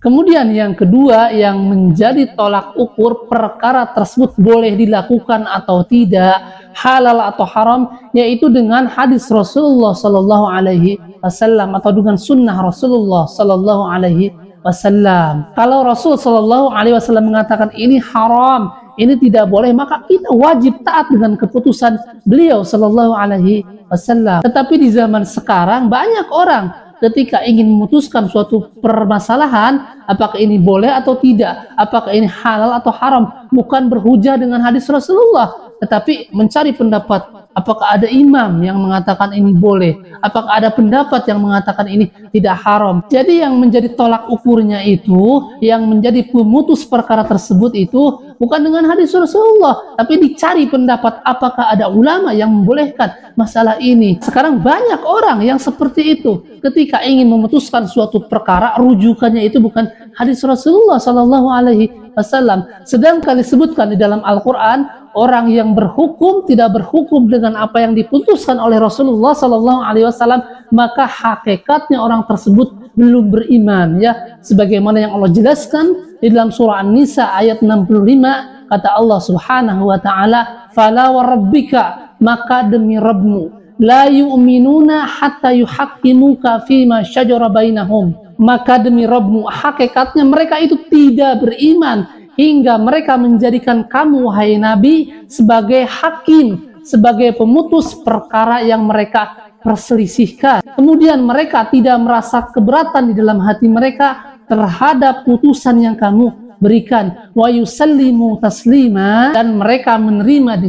Kemudian yang kedua yang menjadi tolak ukur perkara tersebut boleh dilakukan atau tidak, halal atau haram, yaitu dengan hadis Rasulullah Sallallahu Alaihi Wasallam atau dengan sunnah Rasulullah Sallallahu Alaihi Wasallam. Kalau Rasul Sallallahu Alaihi Wasallam mengatakan ini haram, ini tidak boleh, maka kita wajib taat dengan keputusan beliau Sallallahu Alaihi Wasallam. Tetapi di zaman sekarang banyak orang ketika ingin memutuskan suatu permasalahan, apakah ini boleh atau tidak, apakah ini halal atau haram, bukan berhujah dengan hadis Rasulullah, tetapi mencari pendapat. Apakah ada imam yang mengatakan ini boleh, apakah ada pendapat yang mengatakan ini tidak haram. Jadi yang menjadi tolak ukurnya itu, yang menjadi pemutus perkara tersebut itu bukan dengan hadis Rasulullah, tapi dicari pendapat apakah ada ulama yang membolehkan masalah ini. Sekarang banyak orang yang seperti itu, ketika ingin memutuskan suatu perkara, rujukannya itu bukan hadis Rasulullah Sallallahu Alaihi Wasallam. Sedangkan disebutkan di dalam Al-Quran, orang yang berhukum tidak berhukum dengan apa yang diputuskan oleh Rasulullah Sallallahu Alaihi Wasallam, maka hakikatnya orang tersebut belum beriman, ya. Sebagaimana yang Allah jelaskan di dalam surah An-Nisa ayat 65, kata Allah Subhanahu wa taala, "Fala wa rabbika," maka demi Rabbmu, "la yu'minuna hatta yuhaqqimuka fima syajara bainahum," maka demi Rabbmu, hakikatnya mereka itu tidak beriman hingga mereka menjadikan kamu, wahai Nabi, sebagai hakim, sebagai pemutus perkara yang mereka perselisihkan. Kemudian mereka tidak merasa keberatan di dalam hati mereka terhadap putusan yang kamu berikan. Wa yusallimu taslima, dan mereka menerima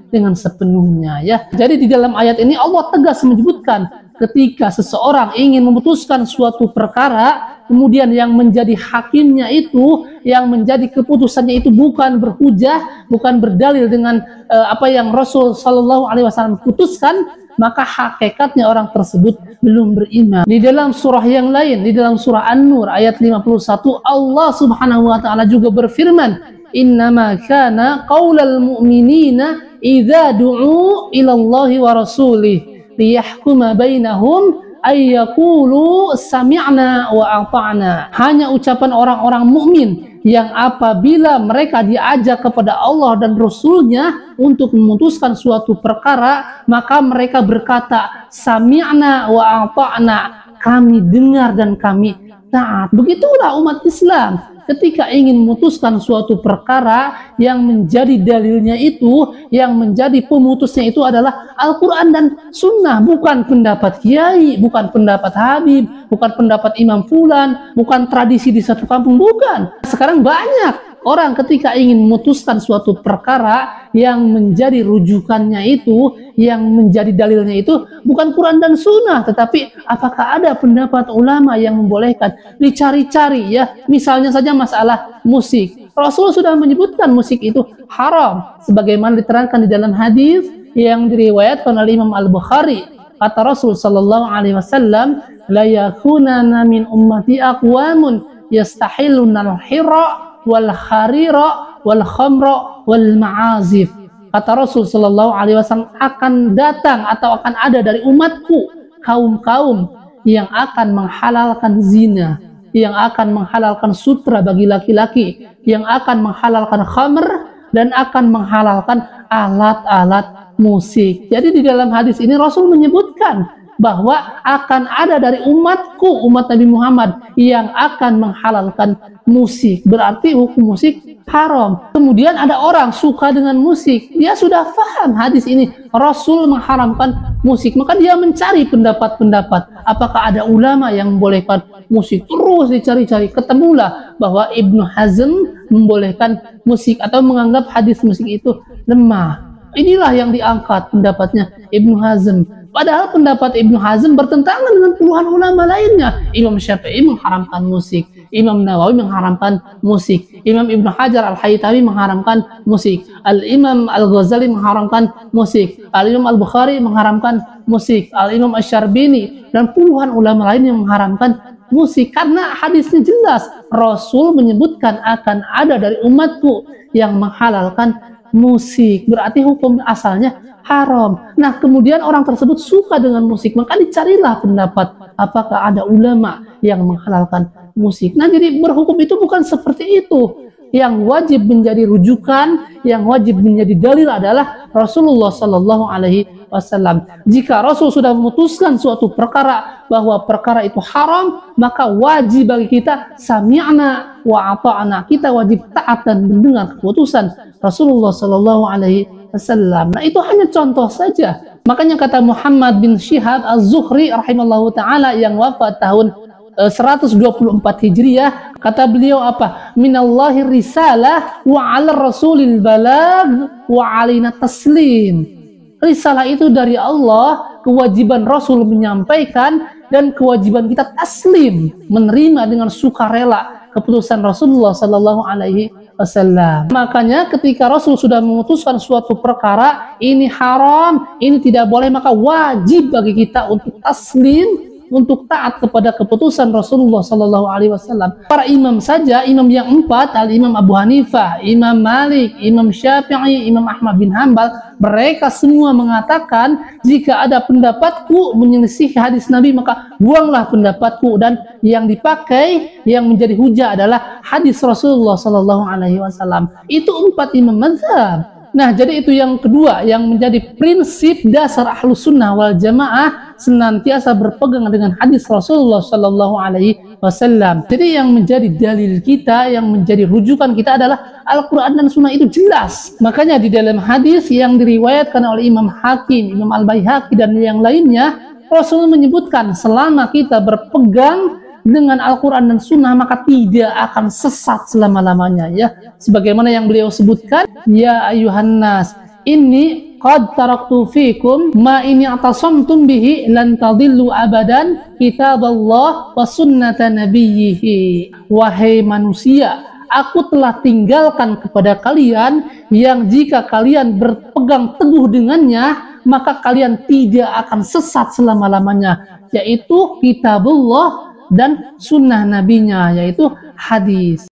dengan sepenuhnya, ya. Jadi di dalam ayat ini Allah tegas menyebutkan ketika seseorang ingin memutuskan suatu perkara, kemudian yang menjadi hakimnya itu, yang menjadi keputusannya itu bukan berhujah, bukan berdalil dengan apa yang Rasul Sallallahu Alaihi Wasallam putuskan, maka hakikatnya orang tersebut belum beriman. Di dalam surah yang lain, di dalam surah An-Nur ayat 51, Allah Subhanahu wa taala juga berfirman, "Innama kana qaulal mu'minina idza du'u ila Allahi wa rasulih liyahkuma bainahum ayyaqulu sami'na wa ata'na." Hanya ucapan orang-orang mukmin yang apabila mereka diajak kepada Allah dan Rasulnya untuk memutuskan suatu perkara, maka mereka berkata, "Sami'na wa ata'na," kami dengar dan kami taat. Begitulah umat Islam ketika ingin memutuskan suatu perkara, yang menjadi dalilnya itu, yang menjadi pemutusnya itu adalah Al-Quran dan Sunnah, bukan pendapat kiai, bukan pendapat Habib, bukan pendapat Imam Fulan, bukan tradisi di satu kampung, bukan. Sekarang banyak orang ketika ingin memutuskan suatu perkara, yang menjadi rujukannya itu, yang menjadi dalilnya itu bukan Quran dan Sunnah, tetapi apakah ada pendapat ulama yang membolehkan. Dicari-cari, ya. Misalnya saja masalah musik, Rasul sudah menyebutkan musik itu haram, sebagaimana diterangkan di dalam hadis yang diriwayatkan oleh Imam Al-Bukhari. Kata Rasul Sallallahu Alaihi Wasallam, "La yakunana min ummati aqwamun yastahiluna al-hira wal kharira wal khamra wal ma'azif." Kata Rasul Sallallahu Alaihi Wasallam, akan datang atau akan ada dari umatku kaum-kaum yang akan menghalalkan zina, yang akan menghalalkan sutra bagi laki-laki, yang akan menghalalkan khamr, dan akan menghalalkan alat-alat musik. Jadi di dalam hadis ini Rasul menyebutkan bahwa akan ada dari umatku, umat Nabi Muhammad, yang akan menghalalkan musik. Berarti hukum musik haram. Kemudian ada orang suka dengan musik, dia sudah paham hadis ini Rasul mengharamkan musik, maka dia mencari pendapat-pendapat, apakah ada ulama yang membolehkan musik. Terus dicari-cari, ketemulah bahwa Ibnu Hazm membolehkan musik atau menganggap hadis musik itu lemah. Inilah yang diangkat pendapatnya Ibnu Hazm. Padahal pendapat Ibnu Hazm bertentangan dengan puluhan ulama lainnya. Imam Syafi'i mengharamkan musik, Imam Nawawi mengharamkan musik, Imam Ibnu Hajar Al-Haytami mengharamkan musik, Al-Imam Al-Ghazali mengharamkan musik, Al-Imam Al-Bukhari mengharamkan musik, Al-Imam Asy-Syarbini, dan puluhan ulama lain yang mengharamkan musik. Karena hadisnya jelas, Rasul menyebutkan akan ada dari umatku yang menghalalkan musik, berarti hukum asalnya haram. Nah, kemudian orang tersebut suka dengan musik, maka dicarilah pendapat apakah ada ulama yang menghalalkan musik. Nah, jadi berhukum itu bukan seperti itu. Yang wajib menjadi rujukan, yang wajib menjadi dalil adalah Rasulullah Sallallahu Alaihi Wasallam. Jika Rasul sudah memutuskan suatu perkara bahwa perkara itu haram, maka wajib bagi kita sami'na wa ata'na. Kita wajib taat dan mendengar keputusan Rasulullah Sallallahu Alaihi Wasallam. Nah, itu hanya contoh saja. Makanya kata Muhammad bin Syihab Az-Zuhri rahimallahu taala yang wafat tahun 124 Hijriah, kata beliau apa? Minallahi risalah wa 'ala rasulil balag wa 'alaina taslim. Risalah itu dari Allah, kewajiban Rasul menyampaikan dan kewajiban kita taslim, menerima dengan sukarela keputusan Rasulullah sallallahu alaihi wasallam. Makanya ketika Rasul sudah memutuskan suatu perkara ini haram, ini tidak boleh, maka wajib bagi kita untuk taslim, untuk taat kepada keputusan Rasulullah Sallallahu Alaihi Wasallam. Para imam saja, imam yang 4, Al-Imam Abu Hanifah, Imam Malik, Imam Syafi'i, Imam Ahmad bin Hanbal, mereka semua mengatakan jika ada pendapatku menyelisih hadis Nabi, maka buanglah pendapatku, dan yang dipakai, yang menjadi hujah adalah hadis Rasulullah Sallallahu Alaihi Wasallam. Itu 4 imam mazhab. Nah, jadi itu yang kedua yang menjadi prinsip dasar Ahlus Sunnah wal Jamaah, senantiasa berpegang dengan hadis Rasulullah Sallallahu Alaihi Wasallam. Jadi yang menjadi dalil kita, yang menjadi rujukan kita adalah Al-Quran dan Sunnah, itu jelas. Makanya di dalam hadis yang diriwayatkan oleh Imam Hakim, Imam Al-Baihaqi dan yang lainnya, Rasul menyebutkan selama kita berpegang dengan Al-Quran dan Sunnah maka tidak akan sesat selama-lamanya, ya. Sebagaimana yang beliau sebutkan, ya ayuhan nas, inni qad taraktu fikum ma ini atasamtum bihi lan tadillu abadan, kitaballah wa sunnata nabiyhi. Wahai manusia, aku telah tinggalkan kepada kalian yang jika kalian berpegang teguh dengannya maka kalian tidak akan sesat selama-lamanya, yaitu kitabullah dan sunnah nabinya, yaitu hadis.